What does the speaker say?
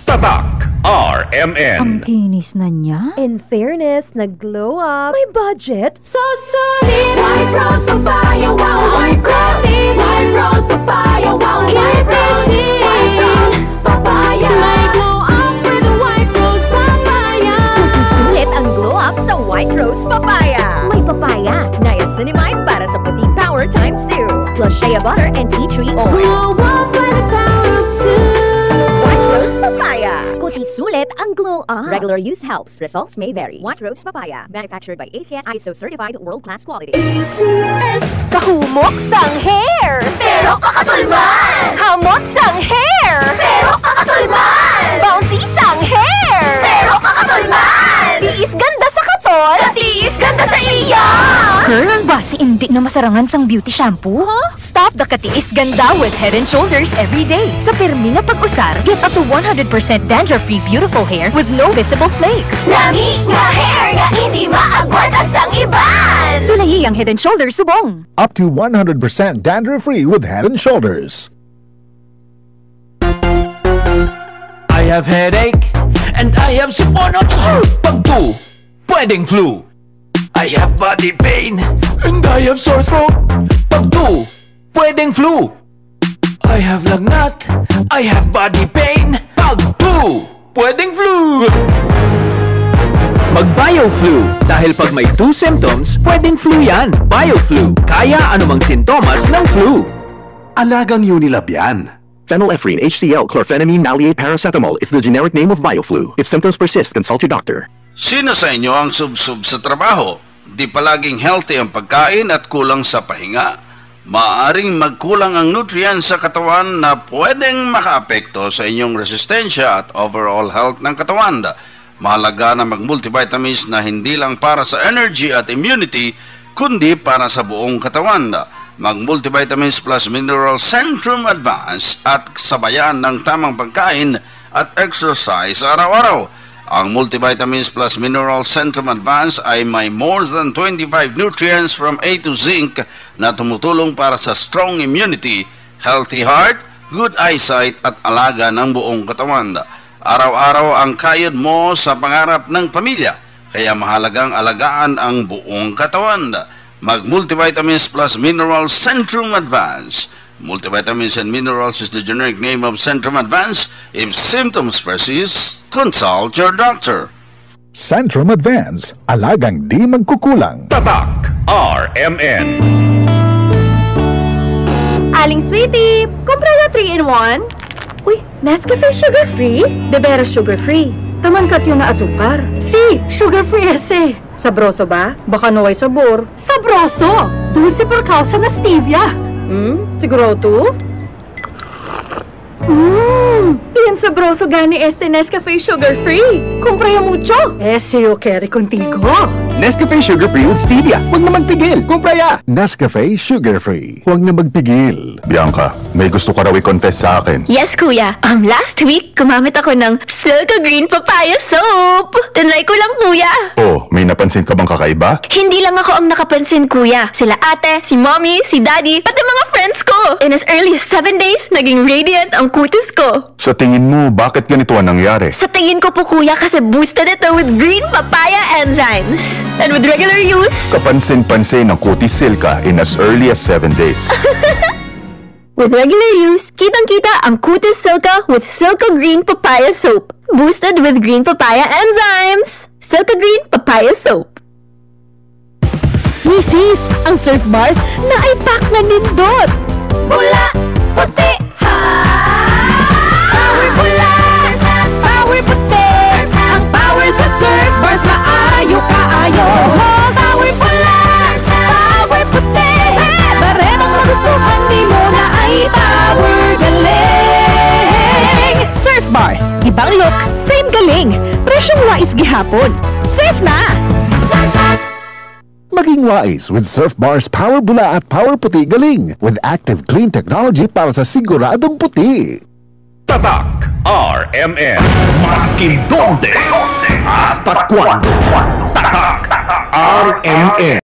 Tatak RMN. Ang kinis na niya. In fairness, nag-glow up. May budget. So solid. White Rose Papaya, wow. White Rose. White Rose Papaya, wow. White Rose. White Rose Papaya. May glow up with the White Rose Papaya. Sulit ang glow up sa White Rose Papaya. May papaya, niacinamide para sa puti power times 2. Plus shea butter and tea tree oil. Glow up with the power of 2. White Rose Papaya. Kuti sulit ang glow up. Regular use helps. Results may vary. White Rose Papaya. Manufactured by ACS ISO certified world-class quality. ACS. Kahumok sang hair. Pero kakatulman. Hamot sang hair. Pero kakatulman. Bouncy sang hair. Pero kakatulman. Tiis ganda sa katon. Katiis ganda sa iya. Girl, basi hindi na masarangan sang beauty shampoo, ha? Stop the katiis ganda with Head & Shoulders every day. Sa pirmi nga pag-usar, get up to 100% dandruff-free beautiful hair with no visible flakes. Nami nga hair nga hindi maagwarta sang iban. Sulayi ang Head & Shoulders subong. Up to 100% dandruff-free with Head & Shoulders. I have headache and I have siponots. Pag 2, pwedeng flu. I have body pain and I have sore throat. Pag 2, pwedeng flu. I have lagnat, I have body pain. Pag 2, pwedeng flu. Mag-BioFlu dahil pag may 2 symptoms, pwedeng flu yan. BioFlu, kaya anumang sintomas ng flu. Alagang Unilab yan. Phenylephrine, HCl, chlorphenamine, maleate, paracetamol is the generic name of BioFlu. If symptoms persist, consult your doctor. Sino sa inyo ang sub-sub sa trabaho? Di palaging healthy ang pagkain at kulang sa pahinga? Maaring magkulang ang nutrients sa katawan na pwedeng makaapekto sa inyong resistensya at overall health ng katawan. Mahalaga na mag-multivitamins na hindi lang para sa energy at immunity, kundi para sa buong katawan. Mag-multivitamins plus mineral Centrum Advance at sabayan ng tamang pagkain at exercise araw-araw. Ang multivitamins plus mineral Centrum Advance ay may more than 25 nutrients from A to zinc na tumutulong para sa strong immunity, healthy heart, good eyesight at alaga ng buong katawan. Araw-araw ang kayod mo sa pangarap ng pamilya, kaya mahalagang alagaan ang buong katawan. Mag-multivitamins plus minerals Centrum Advance. Multivitamins and minerals is the generic name of Centrum Advance. If symptoms persist, consult your doctor. Centrum Advance, alagang di magkukulang. Tatak RMN. Aling Sweetie, kumpra na 3-in-1. Uy, Nescafe sugar-free? De veras sugar-free. Taman kat yung na asukar. Si, sugar-free ese. Sabroso ba? Baka naway sabor. Sabroso! Dulce por causa na stevia. Siguro to? Bien sabroso gani este Nescafe sugar-free. Compraya mucho. Ese yo quiero contigo. Nescafe Sugar Free with Stevia. Huwag na magpigil. Kumpra ya! Nescafe Sugar Free. Huwag na magpigil. Bianca, may gusto ka raw i-confess sa akin. Yes, kuya. Last week, gumamit ako ng Silka Green Papaya Soap. Tinry ko lang, kuya. Oh, may napansin ka bang kakaiba? Hindi lang ako ang nakapansin, kuya. Sila ate, si mommy, si daddy, pati mga friends ko. In as early as 7 days, naging radiant ang kutis ko. Sa tingin mo, bakit ganito ang nangyari? Sa tingin ko po, kuya, kasi boosted ito with green papaya enzymes. And with regular use, Kapansin-pansin ang kutis Silka in as early as 7 days. with regular use, kitang-kita ang kutis Silka with Silka Green Papaya Soap. Boosted with green papaya enzymes. Silka Green Papaya Soap. Misis, ang surf bar na ay pack na nindot. Bula, puti, ha! Power bula, power puti. Ang power sa surf bars maayo kaayo. Power bula, power puti. Baremang magustuhan ni mo na ay power galing. Surf bar, ibang look, same galing. Presyong wais gihapon. Surf na! Surf na! Maging wise with Surf Bar's Power Bula at Power Puti Galing with active clean technology para sa siguradong puti. Tatak RMN. Maskin donde, hasta cuando. Tatak RMN.